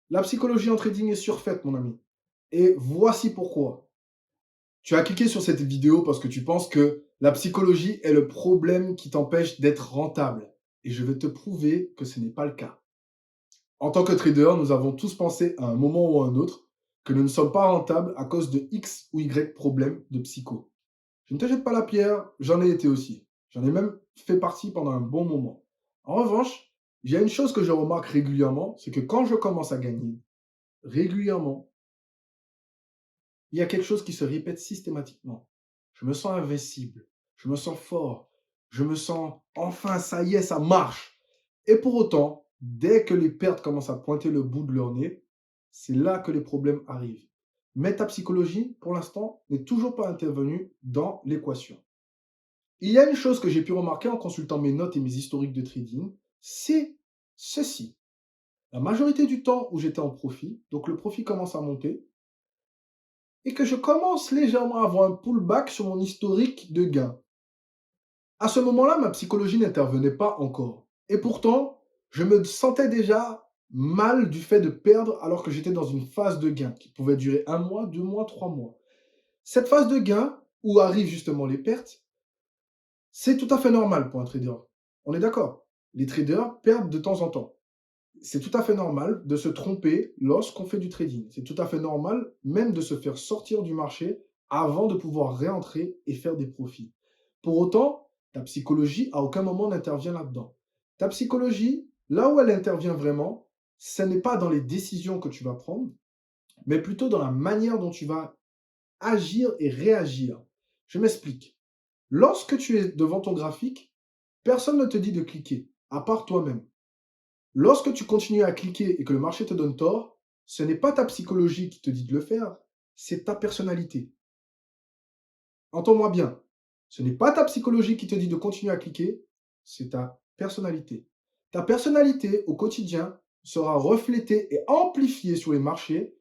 La psychologie en trading est surfaite, mon ami. Et voici pourquoi. Tu as cliqué sur cette vidéo parce que tu penses que la psychologie est le problème qui t'empêche d'être rentable. Et je vais te prouver que ce n'est pas le cas. En tant que trader, nous avons tous pensé à un moment ou à un autre que nous ne sommes pas rentables à cause de X ou Y problèmes de psycho. Je ne te jette pas la pierre, j'en ai été aussi. J'en ai même fait partie pendant un bon moment. En revanche, il y a une chose que je remarque régulièrement, c'est que quand je commence à gagner régulièrement, il y a quelque chose qui se répète systématiquement. Je me sens invincible, je me sens fort, je me sens enfin, ça y est, ça marche. Et pour autant, dès que les pertes commencent à pointer le bout de leur nez, c'est là que les problèmes arrivent. Mais ta psychologie, pour l'instant, n'est toujours pas intervenue dans l'équation. Il y a une chose que j'ai pu remarquer en consultant mes notes et mes historiques de trading, c'est ceci. La majorité du temps où j'étais en profit, donc le profit commence à monter, et que je commence légèrement à avoir un pullback sur mon historique de gains. À ce moment-là, ma psychologie n'intervenait pas encore. Et pourtant, je me sentais déjà mal du fait de perdre alors que j'étais dans une phase de gain qui pouvait durer un mois, 2 mois, 3 mois. Cette phase de gain, où arrivent justement les pertes, c'est tout à fait normal pour un trader. On est d'accord. Les traders perdent de temps en temps. C'est tout à fait normal de se tromper lorsqu'on fait du trading. C'est tout à fait normal même de se faire sortir du marché avant de pouvoir réentrer et faire des profits. Pour autant, ta psychologie à aucun moment n'intervient là-dedans. Ta psychologie, là où elle intervient vraiment, ce n'est pas dans les décisions que tu vas prendre, mais plutôt dans la manière dont tu vas agir et réagir. Je m'explique. Lorsque tu es devant ton graphique, personne ne te dit de cliquer, à part toi-même. Lorsque tu continues à cliquer et que le marché te donne tort, ce n'est pas ta psychologie qui te dit de le faire, c'est ta personnalité. Entends-moi bien, ce n'est pas ta psychologie qui te dit de continuer à cliquer, c'est ta personnalité. Ta personnalité au quotidien sera reflétée et amplifiée sur les marchés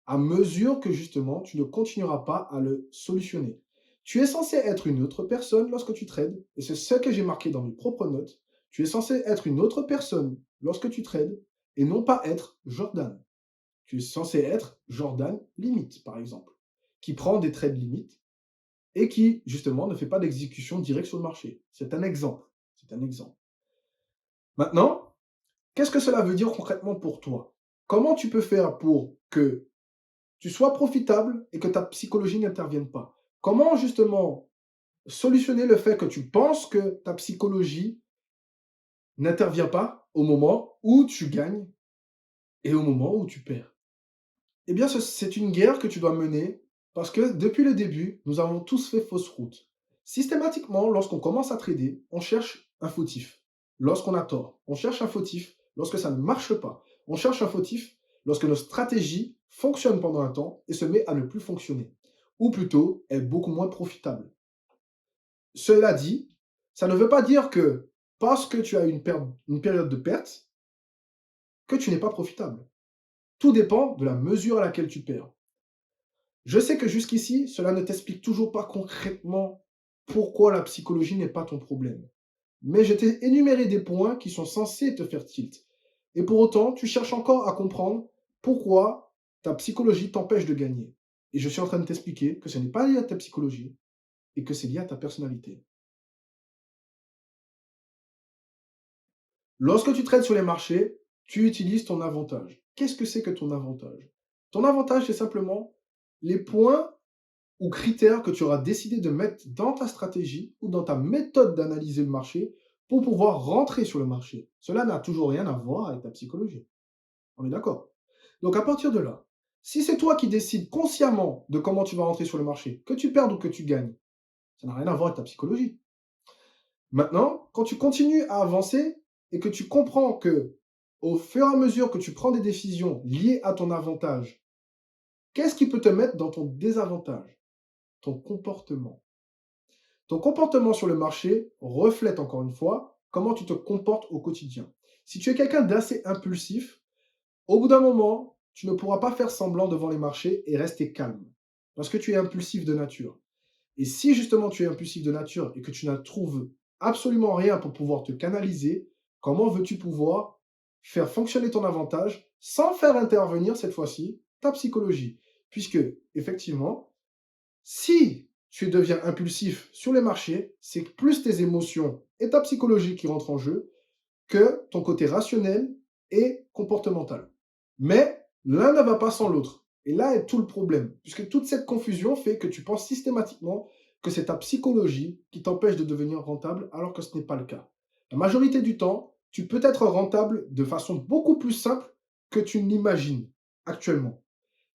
à mesure que justement tu ne continueras pas à le solutionner. Tu es censé être une autre personne lorsque tu trades, et c'est ce que j'ai marqué dans mes propres notes. Tu es censé être une autre personne lorsque tu trades, et non pas être Jordan. Tu es censé être Jordan limite, par exemple, qui prend des trades limites et qui, justement, ne fait pas d'exécution directe sur le marché. C'est un exemple. C'est un exemple. Maintenant, qu'est-ce que cela veut dire concrètement pour toi? Comment tu peux faire pour que tu sois profitable et que ta psychologie n'intervienne pas? Comment justement solutionner le fait que tu penses que ta psychologie n'intervient pas au moment où tu gagnes et au moment où tu perds? Eh bien, c'est une guerre que tu dois mener parce que depuis le début, nous avons tous fait fausse route. Systématiquement, lorsqu'on commence à trader, on cherche un fautif. Lorsqu'on a tort, on cherche un fautif lorsque ça ne marche pas. On cherche un fautif lorsque nos stratégies fonctionnent pendant un temps et se met à ne plus fonctionner. Ou plutôt, est beaucoup moins profitable. Cela dit, ça ne veut pas dire que parce que tu as une période de perte, que tu n'es pas profitable. Tout dépend de la mesure à laquelle tu perds. Je sais que jusqu'ici, cela ne t'explique toujours pas concrètement pourquoi la psychologie n'est pas ton problème. Mais je t'ai énuméré des points qui sont censés te faire tilt. Et pour autant, tu cherches encore à comprendre pourquoi ta psychologie t'empêche de gagner. Et je suis en train de t'expliquer que ce n'est pas lié à ta psychologie et que c'est lié à ta personnalité. Lorsque tu trades sur les marchés, tu utilises ton avantage. Qu'est-ce que c'est que ton avantage? Ton avantage, c'est simplement les points ou critères que tu auras décidé de mettre dans ta stratégie ou dans ta méthode d'analyser le marché pour pouvoir rentrer sur le marché. Cela n'a toujours rien à voir avec ta psychologie. On est d'accord? Donc à partir de là, si c'est toi qui décides consciemment de comment tu vas rentrer sur le marché, que tu perdes ou que tu gagnes, ça n'a rien à voir avec ta psychologie. Maintenant, quand tu continues à avancer et que tu comprends que au fur et à mesure que tu prends des décisions liées à ton avantage, qu'est-ce qui peut te mettre dans ton désavantage? Ton comportement. Ton comportement sur le marché reflète encore une fois comment tu te comportes au quotidien. Si tu es quelqu'un d'assez impulsif, au bout d'un moment, tu ne pourras pas faire semblant devant les marchés et rester calme parce que tu es impulsif de nature. Et si justement tu es impulsif de nature et que tu ne trouves absolument rien pour pouvoir te canaliser, comment veux-tu pouvoir faire fonctionner ton avantage sans faire intervenir cette fois-ci ta psychologie. Puisque, effectivement, si tu deviens impulsif sur les marchés, c'est plus tes émotions et ta psychologie qui rentrent en jeu que ton côté rationnel et comportemental. Mais l'un ne va pas sans l'autre. Et là est tout le problème, puisque toute cette confusion fait que tu penses systématiquement que c'est ta psychologie qui t'empêche de devenir rentable, alors que ce n'est pas le cas. La majorité du temps, tu peux être rentable de façon beaucoup plus simple que tu n'imagines actuellement.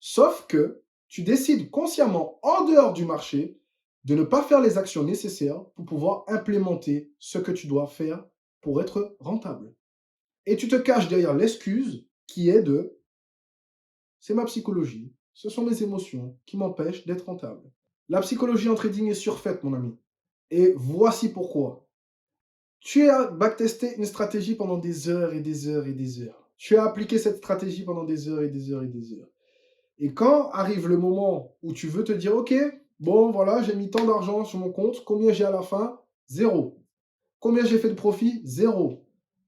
Sauf que tu décides consciemment, en dehors du marché, de ne pas faire les actions nécessaires pour pouvoir implémenter ce que tu dois faire pour être rentable. Et tu te caches derrière l'excuse qui est de c'est ma psychologie, ce sont mes émotions qui m'empêchent d'être rentable. La psychologie en trading est surfaite, mon ami. Et voici pourquoi. Tu as backtesté une stratégie pendant des heures et des heures et des heures. Tu as appliqué cette stratégie pendant des heures et des heures et des heures. Et quand arrive le moment où tu veux te dire, OK, bon, voilà, j'ai mis tant d'argent sur mon compte, combien j'ai à la fin? Zéro. Combien j'ai fait de profit? Zéro.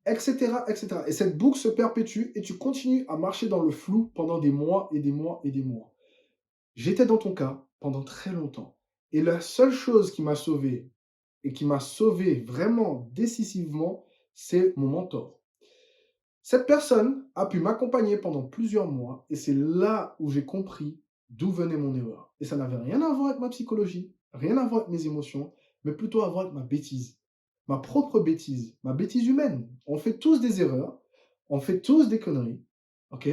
Etc., etc. Et cette boucle se perpétue et tu continues à marcher dans le flou pendant des mois et des mois et des mois. J'étais dans ton cas pendant très longtemps. Et la seule chose qui m'a sauvé, et qui m'a sauvé vraiment décisivement, c'est mon mentor. Cette personne a pu m'accompagner pendant plusieurs mois et c'est là où j'ai compris d'où venait mon erreur. Et ça n'avait rien à voir avec ma psychologie, rien à voir avec mes émotions, mais plutôt à voir avec ma bêtise. Ma propre bêtise, ma bêtise humaine. On fait tous des erreurs, on fait tous des conneries, ok?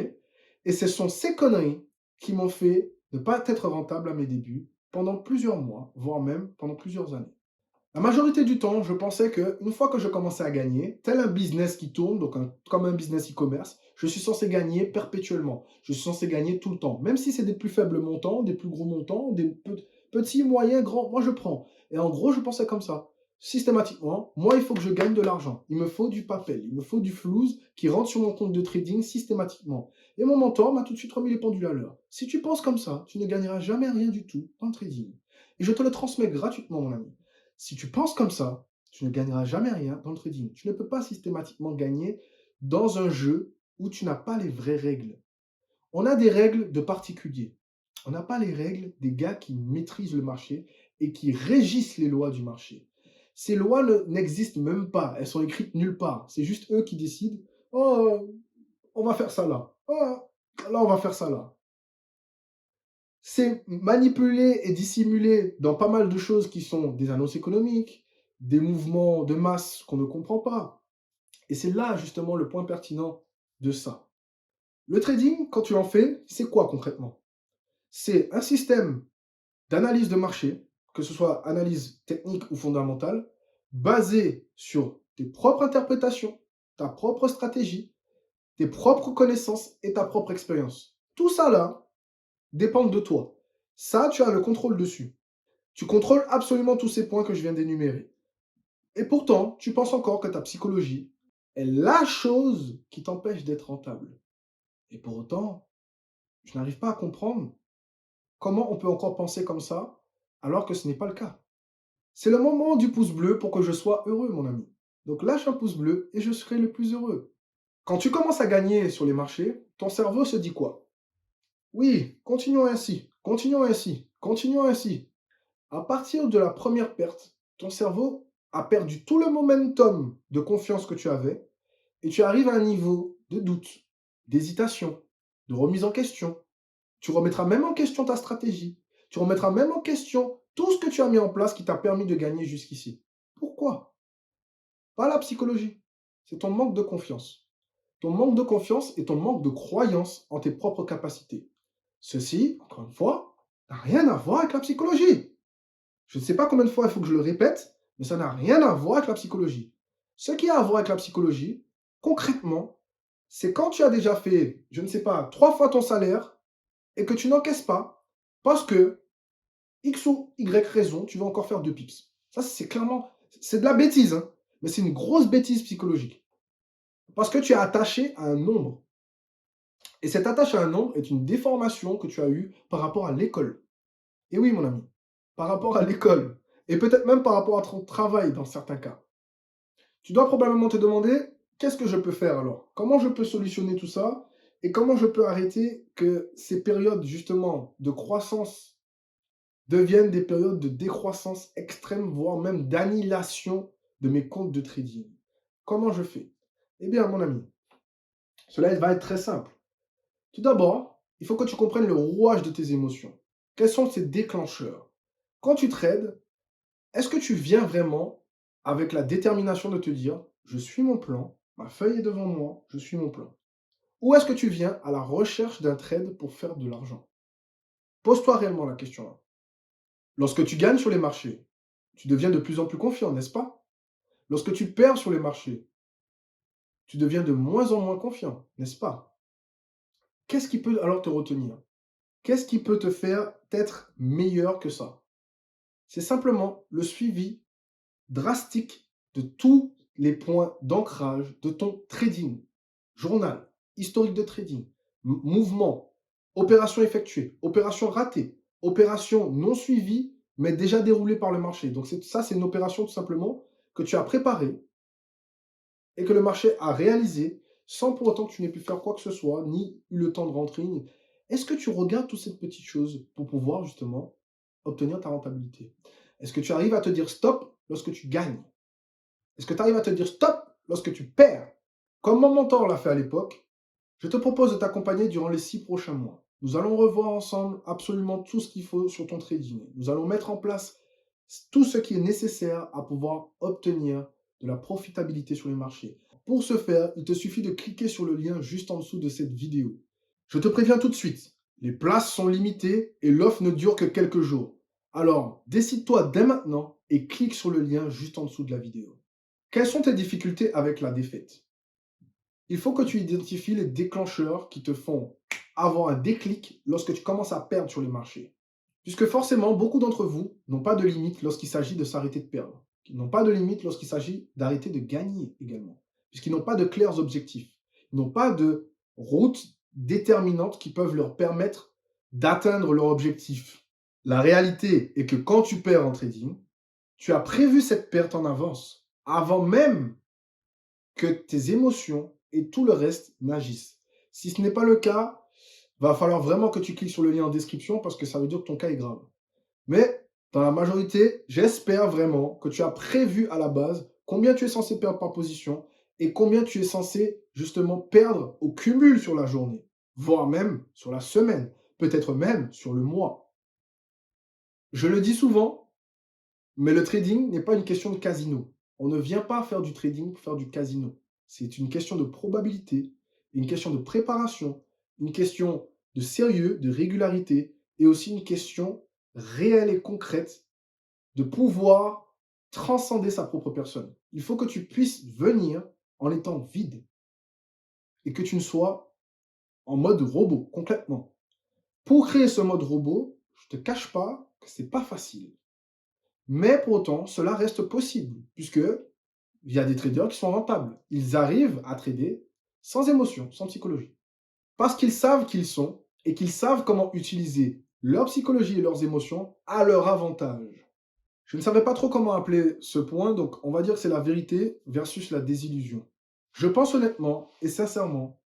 Et ce sont ces conneries qui m'ont fait ne pas être rentable à mes débuts pendant plusieurs mois, voire même pendant plusieurs années. La majorité du temps, je pensais qu'une fois que je commençais à gagner, tel un business qui tourne, donc comme un business e-commerce, je suis censé gagner perpétuellement. Je suis censé gagner tout le temps. Même si c'est des plus faibles montants, des plus gros montants, des petits, moyens, grands, moi je prends. Et en gros, je pensais comme ça. Systématiquement, moi, il faut que je gagne de l'argent. Il me faut du papel, il me faut du flouze qui rentre sur mon compte de trading systématiquement. Et mon mentor m'a tout de suite remis les pendules à l'heure. Si tu penses comme ça, tu ne gagneras jamais rien du tout dans le trading. Et je te le transmets gratuitement, mon ami. Si tu penses comme ça, tu ne gagneras jamais rien dans le trading. Tu ne peux pas systématiquement gagner dans un jeu où tu n'as pas les vraies règles. On a des règles de particuliers. On n'a pas les règles des gars qui maîtrisent le marché et qui régissent les lois du marché. Ces lois n'existent même pas. Elles sont écrites nulle part. C'est juste eux qui décident. Oh, on va faire ça là. Oh, là, on va faire ça là. C'est manipulé et dissimulé dans pas mal de choses qui sont des annonces économiques, des mouvements de masse qu'on ne comprend pas. Et c'est là justement le point pertinent de ça. Le trading, quand tu en fais, c'est quoi concrètement? C'est un système d'analyse de marché, que ce soit analyse technique ou fondamentale, basé sur tes propres interprétations, ta propre stratégie, tes propres connaissances et ta propre expérience. Tout ça là dépend de toi. Ça, tu as le contrôle dessus. Tu contrôles absolument tous ces points que je viens d'énumérer. Et pourtant, tu penses encore que ta psychologie est la chose qui t'empêche d'être rentable. Et pour autant, je n'arrive pas à comprendre comment on peut encore penser comme ça alors que ce n'est pas le cas. C'est le moment du pouce bleu pour que je sois heureux, mon ami. Donc lâche un pouce bleu et je serai le plus heureux. Quand tu commences à gagner sur les marchés, ton cerveau se dit quoi? Oui, continuons ainsi, continuons ainsi, continuons ainsi. À partir de la première perte, ton cerveau a perdu tout le momentum de confiance que tu avais et tu arrives à un niveau de doute, d'hésitation, de remise en question. Tu remettras même en question ta stratégie. Tu remettras même en question tout ce que tu as mis en place qui t'a permis de gagner jusqu'ici. Pourquoi? Pas la psychologie. C'est ton manque de confiance. Ton manque de confiance et ton manque de croyance en tes propres capacités. Ceci, encore une fois, n'a rien à voir avec la psychologie. Je ne sais pas combien de fois il faut que je le répète, mais ça n'a rien à voir avec la psychologie. Ce qui a à voir avec la psychologie, concrètement, c'est quand tu as déjà fait, je ne sais pas, 3 fois ton salaire et que tu n'encaisses pas parce que X ou Y raison, tu vas encore faire 2 pips. Ça, c'est clairement, c'est de la bêtise, hein, mais c'est une grosse bêtise psychologique. Parce que tu es attaché à un nombre. Et cette attache à un nombre est une déformation que tu as eue par rapport à l'école. Et oui, mon ami, par rapport à l'école. Et peut-être même par rapport à ton travail dans certains cas. Tu dois probablement te demander, qu'est-ce que je peux faire alors? Comment je peux solutionner tout ça? Et comment je peux arrêter que ces périodes justement de croissance deviennent des périodes de décroissance extrême, voire même d'annihilation de mes comptes de trading? Comment je fais? Eh bien, mon ami, cela va être très simple. Tout d'abord, il faut que tu comprennes le rouage de tes émotions. Quels sont ces déclencheurs? Quand tu trades, est-ce que tu viens vraiment avec la détermination de te dire, je suis mon plan, ma feuille est devant moi, je suis mon plan? Ou est-ce que tu viens à la recherche d'un trade pour faire de l'argent? Pose-toi réellement la question là. Lorsque tu gagnes sur les marchés, tu deviens de plus en plus confiant, n'est-ce pas? Lorsque tu perds sur les marchés, tu deviens de moins en moins confiant, n'est-ce pas? Qu'est-ce qui peut alors te retenir? Qu'est-ce qui peut te faire être meilleur que ça? C'est simplement le suivi drastique de tous les points d'ancrage de ton trading. Journal, historique de trading, mouvement, opération effectuée, opération ratée, opération non suivie, mais déjà déroulée par le marché. Donc ça, c'est une opération tout simplement que tu as préparée et que le marché a réalisée sans pour autant que tu n'aies pu faire quoi que ce soit, ni eu le temps de rentrer. Est-ce que tu regardes toutes ces petites choses pour pouvoir justement obtenir ta rentabilité? Est-ce que tu arrives à te dire stop lorsque tu gagnes? Est-ce que tu arrives à te dire stop lorsque tu perds? Comme mon mentor l'a fait à l'époque, je te propose de t'accompagner durant les 6 prochains mois. Nous allons revoir ensemble absolument tout ce qu'il faut sur ton trading. Nous allons mettre en place tout ce qui est nécessaire à pouvoir obtenir de la profitabilité sur les marchés. Pour ce faire, il te suffit de cliquer sur le lien juste en dessous de cette vidéo. Je te préviens tout de suite, les places sont limitées et l'offre ne dure que quelques jours. Alors, décide-toi dès maintenant et clique sur le lien juste en dessous de la vidéo. Quelles sont tes difficultés avec la défaite? Il faut que tu identifies les déclencheurs qui te font avoir un déclic lorsque tu commences à perdre sur les marchés. Puisque forcément, beaucoup d'entre vous n'ont pas de limite lorsqu'il s'agit de s'arrêter de perdre. Ils n'ont pas de limite lorsqu'il s'agit d'arrêter de gagner également. Puisqu'ils n'ont pas de clairs objectifs. Ils n'ont pas de route déterminante qui peuvent leur permettre d'atteindre leur objectif. La réalité est que quand tu perds en trading, tu as prévu cette perte en avance, avant même que tes émotions et tout le reste n'agissent. Si ce n'est pas le cas, va falloir vraiment que tu cliques sur le lien en description parce que ça veut dire que ton cas est grave. Mais dans la majorité, j'espère vraiment que tu as prévu à la base combien tu es censé perdre par position et combien tu es censé justement perdre au cumul sur la journée, voire même sur la semaine, peut-être même sur le mois. Je le dis souvent, mais le trading n'est pas une question de casino. On ne vient pas faire du trading pour faire du casino. C'est une question de probabilité, une question de préparation, une question de sérieux, de régularité et aussi une question réelle et concrète de pouvoir transcender sa propre personne. Il faut que tu puisses venir en étant vide et que tu ne sois en mode robot, complètement. Pour créer ce mode robot, je ne te cache pas que ce n'est pas facile. Mais pour autant, cela reste possible, puisque il y a des traders qui sont rentables. Ils arrivent à trader sans émotion, sans psychologie. Parce qu'ils savent qui ils sont et qu'ils savent comment utiliser leur psychologie et leurs émotions à leur avantage. Je ne savais pas trop comment appeler ce point, donc on va dire que c'est la vérité versus la désillusion. Je pense honnêtement et sincèrement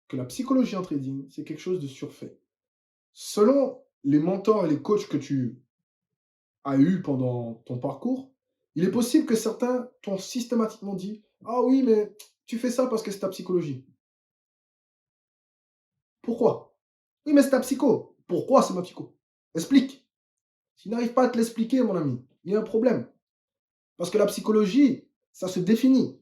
que la psychologie en trading, c'est quelque chose de surfait. Selon les mentors et les coachs que tu as eu pendant ton parcours, il est possible que certains t'ont systématiquement dit: «Ah oui, mais tu fais ça parce que c'est ta psychologie». Pourquoi? «Oui, mais c'est ta psycho». Pourquoi c'est ma psycho? Explique. S'il n'arrive pas à te l'expliquer, mon ami, il y a un problème. Parce que la psychologie, ça se définit.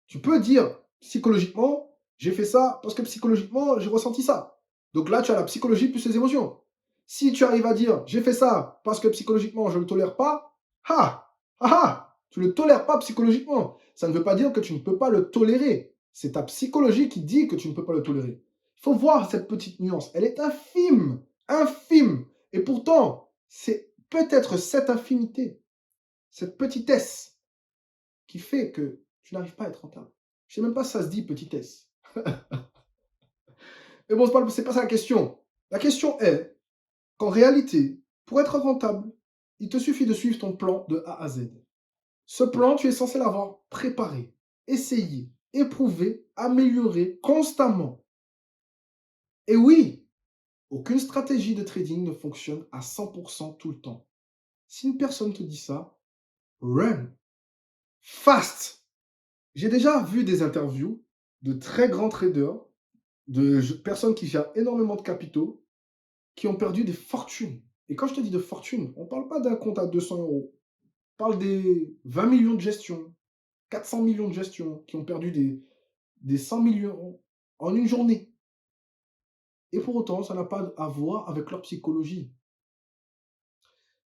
Tu peux dire psychologiquement, j'ai fait ça parce que psychologiquement, j'ai ressenti ça. Donc là, tu as la psychologie plus les émotions. Si tu arrives à dire, j'ai fait ça parce que psychologiquement, je ne le tolère pas, tu ne le tolères pas psychologiquement. Ça ne veut pas dire que tu ne peux pas le tolérer. C'est ta psychologie qui dit que tu ne peux pas le tolérer. Il faut voir cette petite nuance. Elle est infime, infime. Et pourtant, c'est peut-être cette infinité, cette petitesse qui fait que tu n'arrives pas à être rentable. Je ne sais même pas si ça se dit petitesse. Mais bon, c'est pas ça la question. La question est qu'en réalité, pour être rentable, il te suffit de suivre ton plan de A à Z. Ce plan, tu es censé l'avoir préparé, essayé, éprouvé, amélioré constamment. Et oui, aucune stratégie de trading ne fonctionne à 100% tout le temps. Si une personne te dit ça, run, fast. J'ai déjà vu des interviews de très grands traders, de personnes qui gèrent énormément de capitaux, qui ont perdu des fortunes. Et quand je te dis de fortune, on ne parle pas d'un compte à 200 euros. On parle des 20 millions de gestion, 400 millions de gestion, qui ont perdu des 100 millions en une journée. Et pour autant, ça n'a pas à voir avec leur psychologie.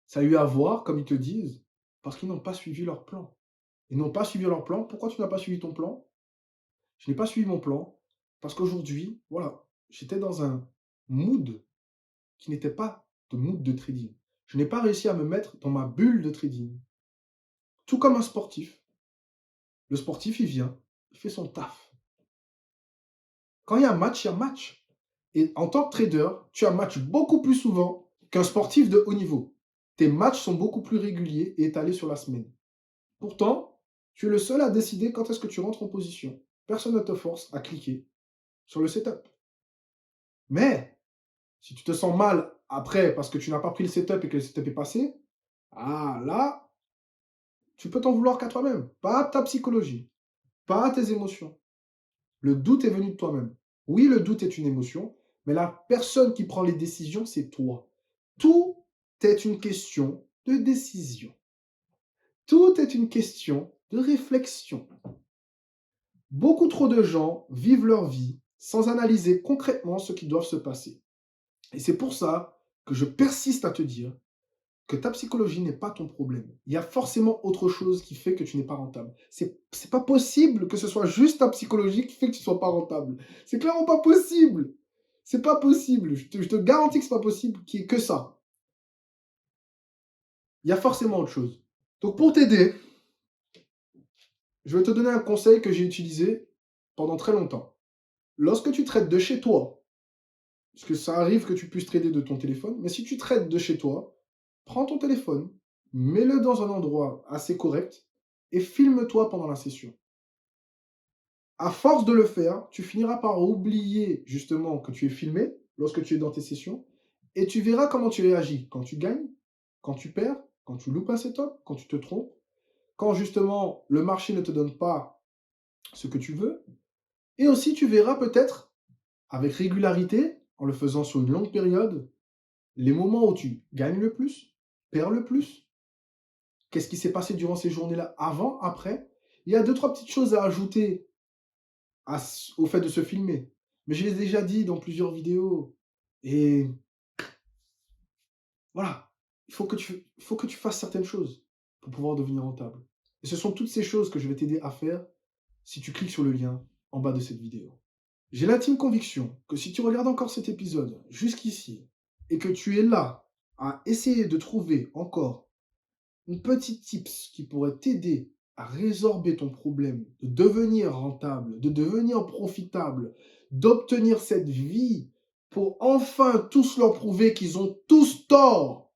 Ça a eu à voir, comme ils te disent, parce qu'ils n'ont pas suivi leur plan. Ils n'ont pas suivi leur plan. Pourquoi tu n'as pas suivi ton plan? Je n'ai pas suivi mon plan parce qu'aujourd'hui, voilà, j'étais dans un mood qui n'était pas de mood de trading. Je n'ai pas réussi à me mettre dans ma bulle de trading. Tout comme un sportif. Le sportif, il vient, il fait son taf. Quand il y a un match, il y a un match. Et en tant que trader, tu as match beaucoup plus souvent qu'un sportif de haut niveau. Tes matchs sont beaucoup plus réguliers et étalés sur la semaine. Pourtant, tu es le seul à décider quand est-ce que tu rentres en position. Personne ne te force à cliquer sur le setup. Mais si tu te sens mal après parce que tu n'as pas pris le setup et que le setup est passé, ah là, tu peux t'en vouloir qu'à toi-même, pas à ta psychologie, pas à tes émotions. Le doute est venu de toi-même. Oui, le doute est une émotion, mais la personne qui prend les décisions, c'est toi. Tout est une question de décision. Tout est une question de réflexion. Beaucoup trop de gens vivent leur vie sans analyser concrètement ce qui doit se passer. Et c'est pour ça que je persiste à te dire que ta psychologie n'est pas ton problème. Il y a forcément autre chose qui fait que tu n'es pas rentable. C'est pas possible que ce soit juste ta psychologie qui fait que tu ne sois pas rentable. C'est clairement pas possible. C'est pas possible. Je te garantis que c'est pas possible qu'il n'y ait que ça. Il y a forcément autre chose. Donc pour t'aider, je vais te donner un conseil que j'ai utilisé pendant très longtemps. Lorsque tu traites de chez toi, parce que ça arrive que tu puisses trader de ton téléphone, mais si tu traites de chez toi, prends ton téléphone, mets-le dans un endroit assez correct et filme-toi pendant la session. À force de le faire, tu finiras par oublier justement que tu es filmé lorsque tu es dans tes sessions et tu verras comment tu réagis quand tu gagnes, quand tu perds, quand tu loupes un setup, quand tu te trompes, quand justement le marché ne te donne pas ce que tu veux. Et aussi, tu verras peut-être avec régularité, en le faisant sur une longue période, les moments où tu gagnes le plus, perds le plus. Qu'est-ce qui s'est passé durant ces journées-là, avant, après? Il y a deux, trois petites choses à ajouter au fait de se filmer. Mais je l'ai déjà dit dans plusieurs vidéos. Et voilà, il faut que tu fasses certaines choses pour pouvoir devenir rentable. Et ce sont toutes ces choses que je vais t'aider à faire si tu cliques sur le lien en bas de cette vidéo. J'ai l'intime conviction que si tu regardes encore cet épisode jusqu'ici et que tu es là à essayer de trouver encore une petite tips qui pourrait t'aider à résorber ton problème, de devenir rentable, de devenir profitable, d'obtenir cette vie pour enfin tous leur prouver qu'ils ont tous tort,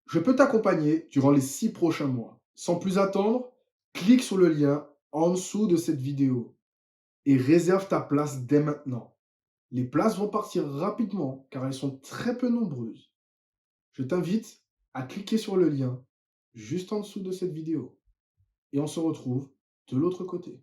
je peux t'accompagner durant les 6 prochains mois. Sans plus attendre, clique sur le lien en dessous de cette vidéo et réserve ta place dès maintenant. Les places vont partir rapidement car elles sont très peu nombreuses. Je t'invite à cliquer sur le lien juste en dessous de cette vidéo. Et on se retrouve de l'autre côté.